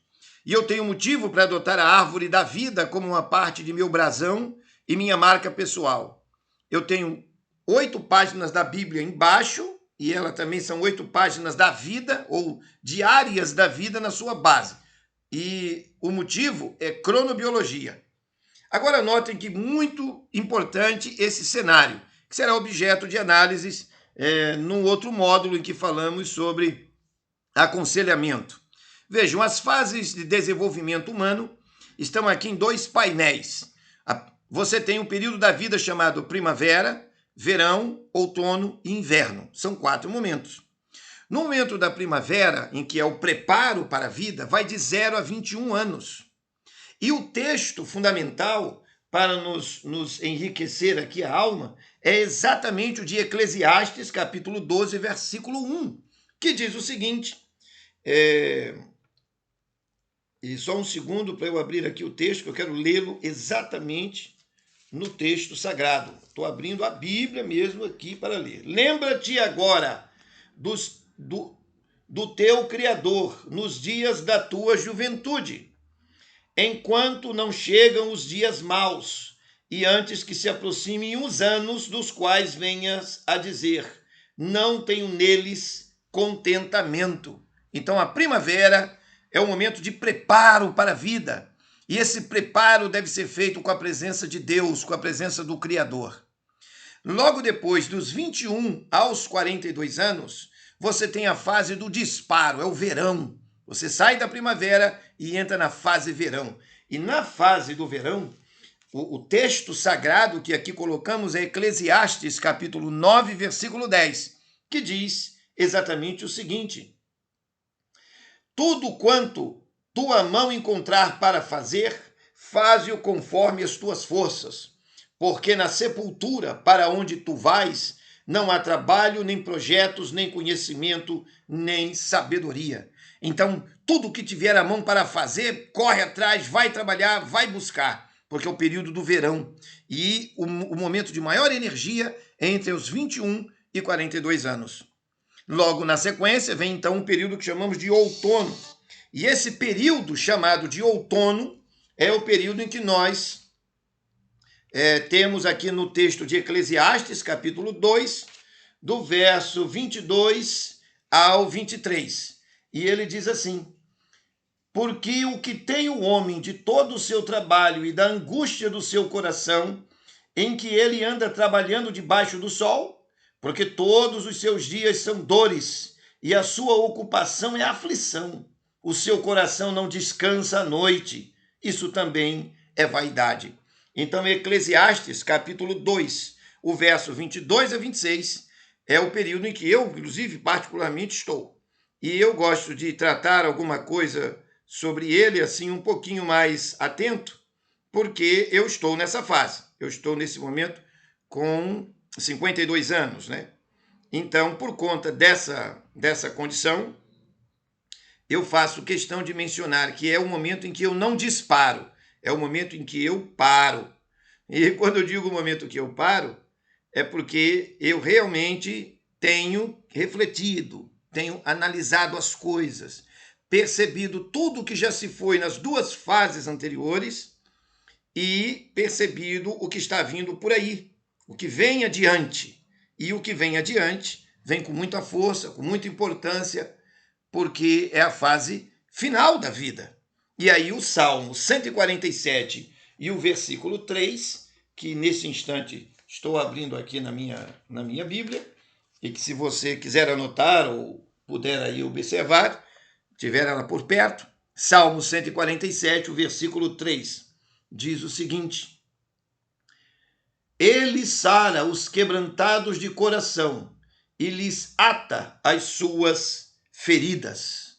E eu tenho motivo para adotar a árvore da vida como uma parte de meu brasão e minha marca pessoal. Eu tenho 8 páginas da Bíblia embaixo, e ela também são 8 páginas da vida, ou diárias da vida na sua base. E o motivo é cronobiologia. Agora notem que muito importante esse cenário, que será objeto de análise num outro módulo em que falamos sobre aconselhamento. Vejam, as fases de desenvolvimento humano estão aqui em 2 painéis. Você tem um período da vida chamado primavera, verão, outono e inverno. São 4 momentos. No momento da primavera, em que é o preparo para a vida, vai de 0 a 21 anos. E o texto fundamental para nos enriquecer aqui a alma é exatamente o de Eclesiastes, capítulo 12, versículo 1, que diz o seguinte, e só um segundo para eu abrir aqui o texto, que eu quero lê-lo exatamente no texto sagrado. Estou abrindo a Bíblia mesmo aqui para ler. Lembra-te agora do teu Criador nos dias da tua juventude, enquanto não chegam os dias maus, e antes que se aproximem os anos dos quais venhas a dizer, não tenho neles contentamento. Então a primavera é o momento de preparo para a vida. E esse preparo deve ser feito com a presença de Deus, com a presença do Criador. Logo depois dos 21 aos 42 anos, você tem a fase do disparo, é o verão. Você sai da primavera e entra na fase verão. E na fase do verão, o texto sagrado que aqui colocamos é Eclesiastes, capítulo 9, versículo 10, que diz exatamente o seguinte: tudo quanto tua mão encontrar para fazer, faze-o conforme as tuas forças, porque na sepultura para onde tu vais, não há trabalho, nem projetos, nem conhecimento, nem sabedoria. Então, tudo que tiver a mão para fazer, corre atrás, vai trabalhar, vai buscar, porque é o período do verão e o momento de maior energia é entre os 21 e 42 anos. Logo na sequência vem então um período que chamamos de outono. E esse período chamado de outono é o período em que nós temos aqui no texto de Eclesiastes, capítulo 2, do verso 22 ao 23. E ele diz assim: porque o que tem o homem de todo o seu trabalho e da angústia do seu coração, em que ele anda trabalhando debaixo do sol, porque todos os seus dias são dores, e a sua ocupação é aflição. O seu coração não descansa à noite. Isso também é vaidade. Então, Eclesiastes, capítulo 2, o verso 22 a 26, é o período em que eu, inclusive, particularmente estou. E eu gosto de tratar alguma coisa sobre ele, assim, um pouquinho mais atento, porque eu estou nessa fase. Eu estou, nesse momento, com 52 anos, né? Então, por conta dessa condição, eu faço questão de mencionar que é o momento em que eu não disparo, é o momento em que eu paro. E quando eu digo o momento que eu paro, é porque eu realmente tenho refletido, tenho analisado as coisas, percebido tudo que já se foi nas duas fases anteriores e percebido o que está vindo por aí, o que vem adiante. E o que vem adiante vem com muita força, com muita importância, porque é a fase final da vida. E aí o Salmo 147 e o versículo 3, que nesse instante estou abrindo aqui na minha Bíblia, e que se você quiser anotar ou puder aí observar, tiver ela por perto, Salmo 147, o versículo 3, diz o seguinte: ele sara os quebrantados de coração e lhes ata as suas feridas.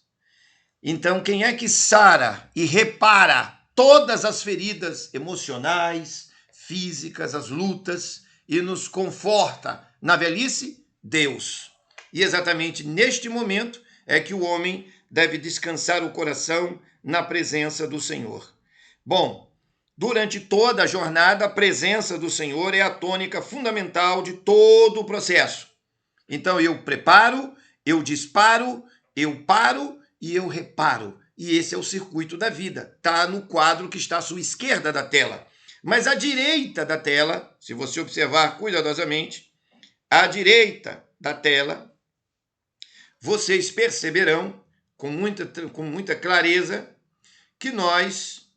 Então, quem é que sara e repara todas as feridas emocionais, físicas, as lutas, e nos conforta na velhice? Deus. E exatamente neste momento é que o homem deve descansar o coração na presença do Senhor. Bom, durante toda a jornada, a presença do Senhor é a tônica fundamental de todo o processo. Então eu preparo, eu disparo, eu paro e eu reparo. E esse é o circuito da vida. Está no quadro que está à sua esquerda da tela. Mas à direita da tela, se você observar cuidadosamente, à direita da tela, vocês perceberão com muita clareza que nós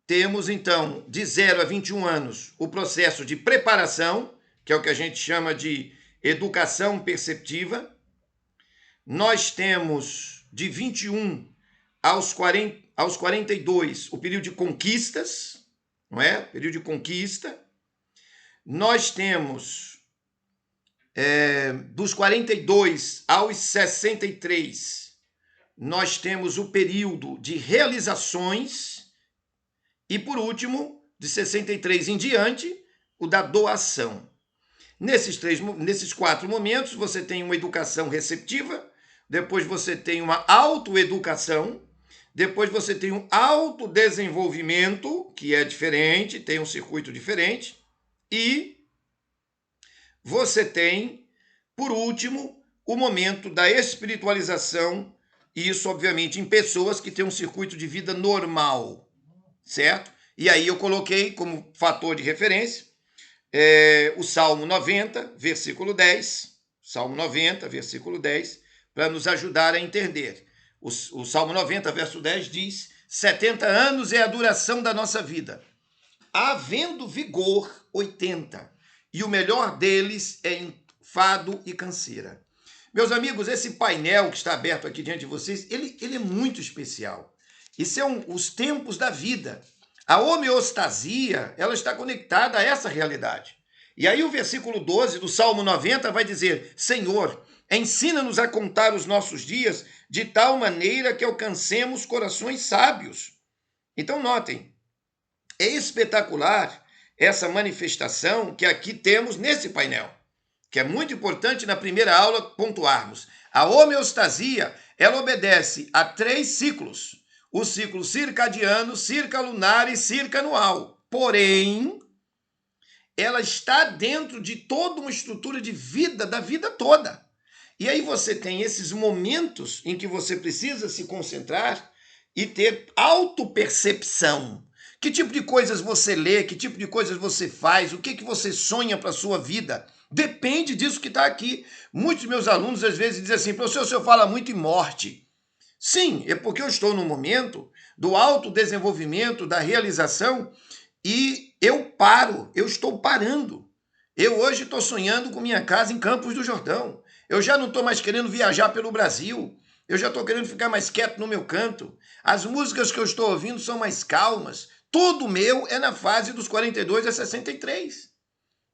temos, então, de 0 a 21 anos, o processo de preparação, que é o que a gente chama de educação perceptiva. Nós temos de 21 aos 42 o período de conquistas, não é? Período de conquista. Nós temos dos 42 aos 63, nós temos o período de realizações e, por último, de 63 em diante, o da doação. Nesses 4 momentos, você tem uma educação receptiva, depois você tem uma autoeducação, depois você tem um autodesenvolvimento, que é diferente, tem um circuito diferente, e você tem, por último, o momento da espiritualização, e isso, obviamente, em pessoas que têm um circuito de vida normal, certo? E aí eu coloquei como fator de referência o Salmo 90, versículo 10, Salmo 90, versículo 10, para nos ajudar a entender. O Salmo 90, verso 10 diz: 70 anos é a duração da nossa vida, havendo vigor, 80. e o melhor deles é enfado e canseira. Meus amigos, esse painel que está aberto aqui diante de vocês, ele é muito especial. E são os tempos da vida. A homeostasia, ela está conectada a essa realidade. E aí o versículo 12 do Salmo 90 vai dizer: Senhor, ensina-nos a contar os nossos dias de tal maneira que alcancemos corações sábios. Então notem, é espetacular essa manifestação que aqui temos nesse painel, que é muito importante na primeira aula pontuarmos. A homeostasia, ela obedece a 3 ciclos: o ciclo circadiano, circalunar e circanual. Porém, ela está dentro de toda uma estrutura de vida, da vida toda. E aí você tem esses momentos em que você precisa se concentrar e ter autopercepção. Que tipo de coisas você lê, que tipo de coisas você faz, o que você sonha para a sua vida? Depende disso que está aqui. Muitos meus alunos às vezes dizem assim: professor, o senhor fala muito em morte. Sim, é porque eu estou no momento do autodesenvolvimento, da realização, e eu estou parando. Eu hoje estou sonhando com minha casa em Campos do Jordão. Eu já não estou mais querendo viajar pelo Brasil. Eu já estou querendo ficar mais quieto no meu canto. As músicas que eu estou ouvindo são mais calmas. Tudo meu é na fase dos 42 a 63.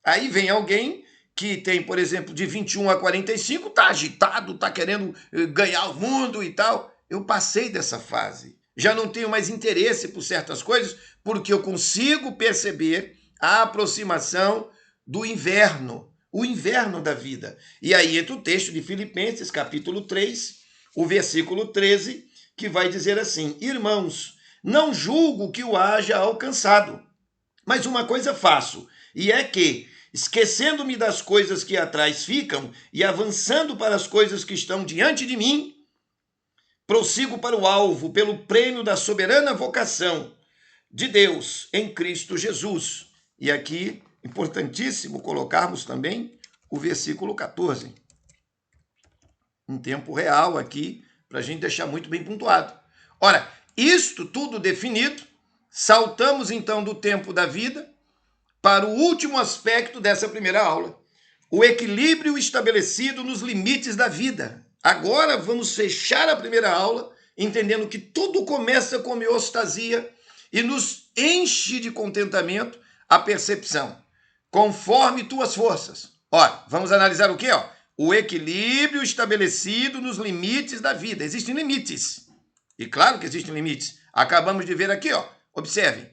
Aí vem alguém que tem, por exemplo, de 21 a 45, está agitado, está querendo ganhar o mundo e tal. Eu passei dessa fase. Já não tenho mais interesse por certas coisas, porque eu consigo perceber a aproximação do inverno, o inverno da vida. E aí entra o texto de Filipenses, capítulo 3, o versículo 13, que vai dizer assim: irmãos, não julgo que o haja alcançado, mas uma coisa faço, e é que, esquecendo-me das coisas que atrás ficam e avançando para as coisas que estão diante de mim, prossigo para o alvo, pelo prêmio da soberana vocação de Deus em Cristo Jesus. E aqui, importantíssimo colocarmos também o versículo 14. Em tempo real aqui, para a gente deixar muito bem pontuado. Ora, isto tudo definido, saltamos então do tempo da vida para o último aspecto dessa primeira aula: o equilíbrio estabelecido nos limites da vida. Agora vamos fechar a primeira aula entendendo que tudo começa com homeostasia e nos enche de contentamento a percepção. Conforme tuas forças. Ora, vamos analisar o quê? O equilíbrio estabelecido nos limites da vida. Existem limites. E claro que existem limites. Acabamos de ver aqui, observem.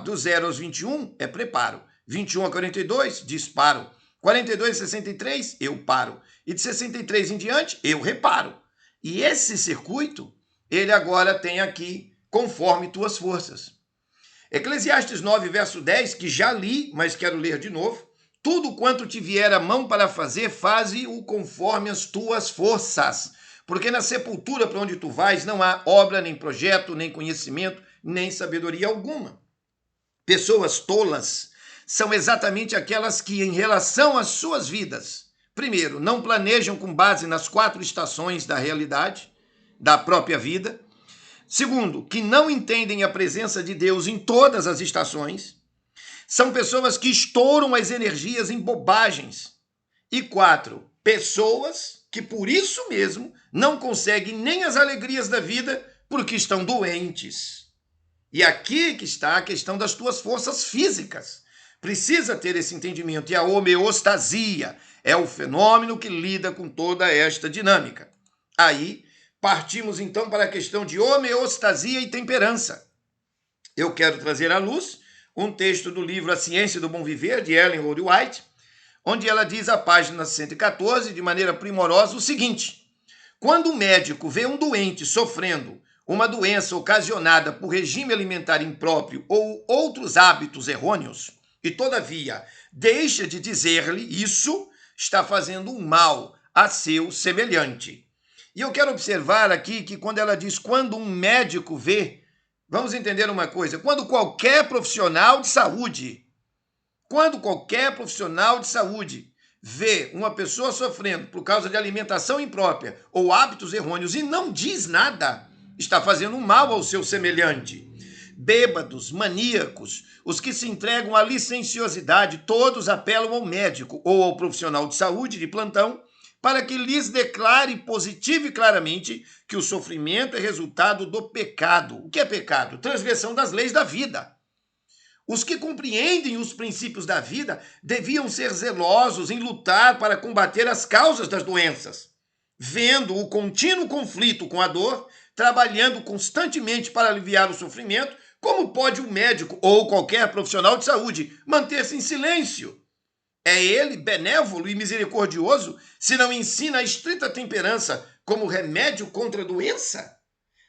Do 0 aos 21 é preparo. 21 a 42, disparo. 42 a 63, eu paro. E de 63 em diante, eu reparo. E esse circuito, ele agora tem aqui, conforme tuas forças. Eclesiastes 9, verso 10, que já li, mas quero ler de novo. Tudo quanto te vier a mão para fazer, faze-o conforme as tuas forças. Porque na sepultura para onde tu vais, não há obra, nem projeto, nem conhecimento, nem sabedoria alguma. Pessoas tolas são exatamente aquelas que, em relação às suas vidas, primeiro, não planejam com base nas 4 estações da realidade, da própria vida. Segundo, que não entendem a presença de Deus em todas as estações. São pessoas que estouram as energias em bobagens. E 4, pessoas que, por isso mesmo, não conseguem nem as alegrias da vida porque estão doentes. E aqui que está a questão das tuas forças físicas. Precisa ter esse entendimento. E a homeostasia é o fenômeno que lida com toda esta dinâmica. Aí, partimos então para a questão de homeostasia e temperança. Eu quero trazer à luz um texto do livro A Ciência do Bom Viver, de Ellen Rose White, onde ela diz, à página 114, de maneira primorosa, o seguinte: quando o médico vê um doente sofrendo uma doença ocasionada por regime alimentar impróprio ou outros hábitos errôneos, e todavia deixa de dizer-lhe isso, está fazendo um mal a seu semelhante. E eu quero observar aqui que quando ela diz quando um médico vê, vamos entender uma coisa: quando qualquer profissional de saúde vê uma pessoa sofrendo por causa de alimentação imprópria ou hábitos errôneos e não diz nada, está fazendo um mal ao seu semelhante. bêbados, maníacos, os que se entregam à licenciosidade, todos apelam ao médico ou ao profissional de saúde de plantão para que lhes declare positivo e claramente que o sofrimento é resultado do pecado. O que é pecado? Transgressão das leis da vida. Os que compreendem os princípios da vida deviam ser zelosos em lutar para combater as causas das doenças, vendo o contínuo conflito com a dor, trabalhando constantemente para aliviar o sofrimento. Como pode um médico ou qualquer profissional de saúde manter-se em silêncio? É ele, benévolo e misericordioso, se não ensina a estrita temperança como remédio contra a doença?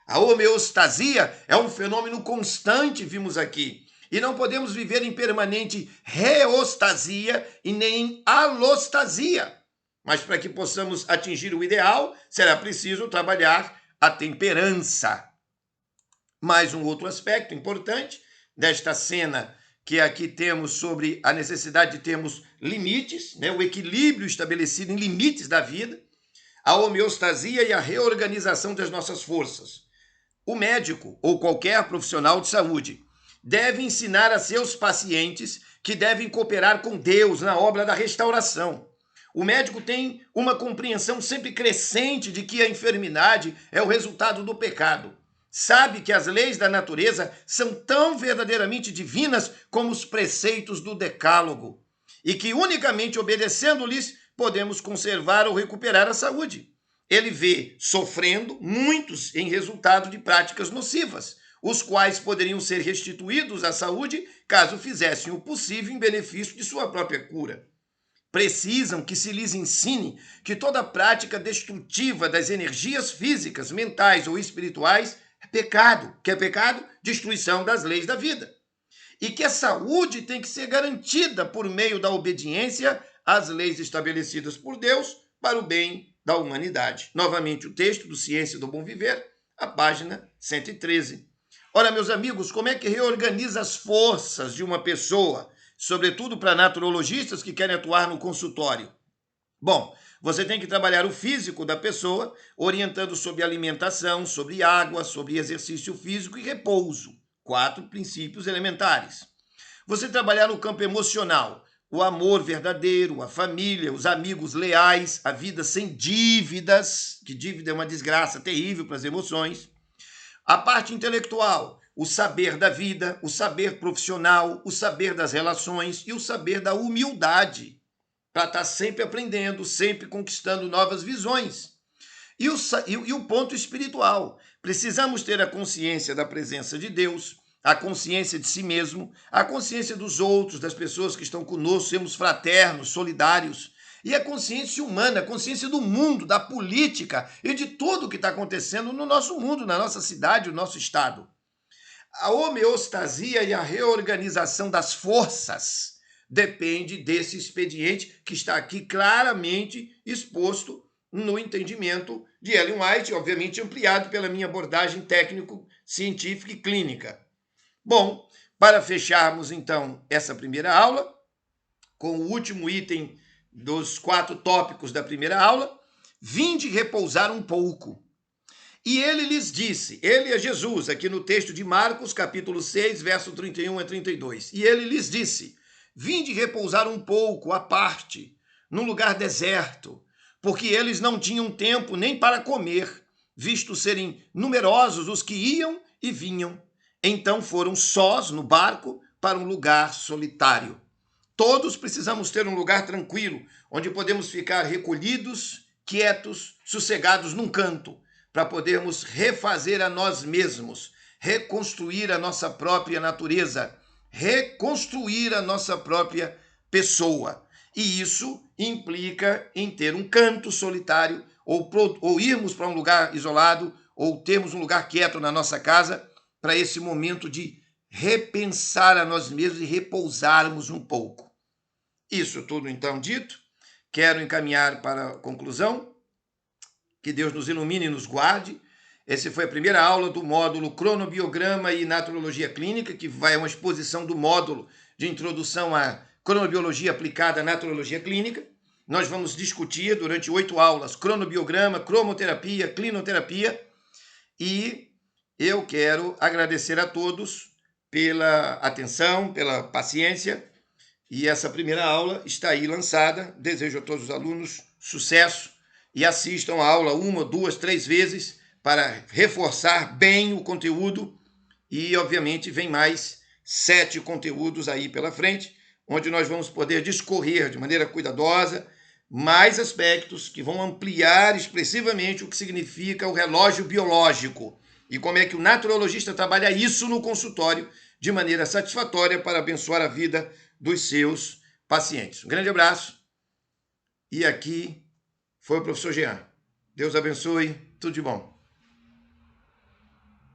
A homeostasia é um fenômeno constante, vimos aqui, e não podemos viver em permanente reostasia e nem em alostasia. Mas para que possamos atingir o ideal, será preciso trabalhar a temperança. Mais um outro aspecto importante desta cena que aqui temos sobre a necessidade de termos limites, o equilíbrio estabelecido em limites da vida, a homeostasia e a reorganização das nossas forças. O médico ou qualquer profissional de saúde deve ensinar a seus pacientes que devem cooperar com Deus na obra da restauração. O médico tem uma compreensão sempre crescente de que a enfermidade é o resultado do pecado. Sabe que as leis da natureza são tão verdadeiramente divinas como os preceitos do Decálogo e que unicamente obedecendo-lhes podemos conservar ou recuperar a saúde. Ele vê sofrendo muitos em resultado de práticas nocivas, os quais poderiam ser restituídos à saúde caso fizessem o possível em benefício de sua própria cura. Precisam que se lhes ensine que toda prática destrutiva das energias físicas, mentais ou espirituais é pecado. Que é pecado? Destruição das leis da vida. E que a saúde tem que ser garantida por meio da obediência às leis estabelecidas por Deus para o bem da humanidade. Novamente o texto do Ciência do Bom Viver, a página 113. Ora, meus amigos, como é que reorganiza as forças de uma pessoa, sobretudo para naturologistas que querem atuar no consultório? Bom, você tem que trabalhar o físico da pessoa, orientando sobre alimentação, sobre água, sobre exercício físico e repouso. 4 princípios elementares. Você trabalhar no campo emocional, o amor verdadeiro, a família, os amigos leais, a vida sem dívidas, que dívida é uma desgraça terrível para as emoções. A parte intelectual, o saber da vida, o saber profissional, o saber das relações e o saber da humildade, para estar sempre aprendendo, sempre conquistando novas visões. E o ponto espiritual, precisamos ter a consciência da presença de Deus, a consciência de si mesmo, a consciência dos outros, das pessoas que estão conosco, sermos fraternos, solidários, e a consciência humana, a consciência do mundo, da política e de tudo o que está acontecendo no nosso mundo, na nossa cidade, no nosso estado. A homeostasia e a reorganização das forças depende desse expediente que está aqui claramente exposto no entendimento de Ellen White, obviamente ampliado pela minha abordagem técnico-científica e clínica. Bom, para fecharmos então essa primeira aula, com o último item dos 4 tópicos da primeira aula, vinde repousar um pouco. E ele lhes disse, ele é Jesus, aqui no texto de Marcos, capítulo 6, verso 31 a 32. E ele lhes disse, vinde repousar um pouco à parte, num lugar deserto, porque eles não tinham tempo nem para comer, visto serem numerosos os que iam e vinham. Então foram sós no barco para um lugar solitário. Todos precisamos ter um lugar tranquilo, onde podemos ficar recolhidos, quietos, sossegados num canto, para podermos refazer a nós mesmos, reconstruir a nossa própria natureza, reconstruir a nossa própria pessoa. E isso implica em ter um canto solitário, ou irmos para um lugar isolado, ou termos um lugar quieto na nossa casa, para esse momento de repensar a nós mesmos e repousarmos um pouco. Isso tudo então dito, quero encaminhar para a conclusão. Que Deus nos ilumine e nos guarde. Essa foi a primeira aula do módulo Cronobiograma e Naturologia Clínica, que vai a uma exposição do módulo de introdução à cronobiologia aplicada à naturologia clínica. Nós vamos discutir durante 8 aulas cronobiograma, cromoterapia, clinoterapia, e eu quero agradecer a todos pela atenção, pela paciência. E essa primeira aula está aí lançada. Desejo a todos os alunos sucesso e assistam a aula 1, 2, 3 vezes para reforçar bem o conteúdo. E, obviamente, vem mais 7 conteúdos aí pela frente, onde nós vamos poder discorrer de maneira cuidadosa mais aspectos que vão ampliar expressivamente o que significa o relógio biológico e como é que o naturologista trabalha isso no consultório de maneira satisfatória para abençoar a vida dos seus pacientes. Um grande abraço e aqui foi o professor Jean. Deus abençoe, tudo de bom.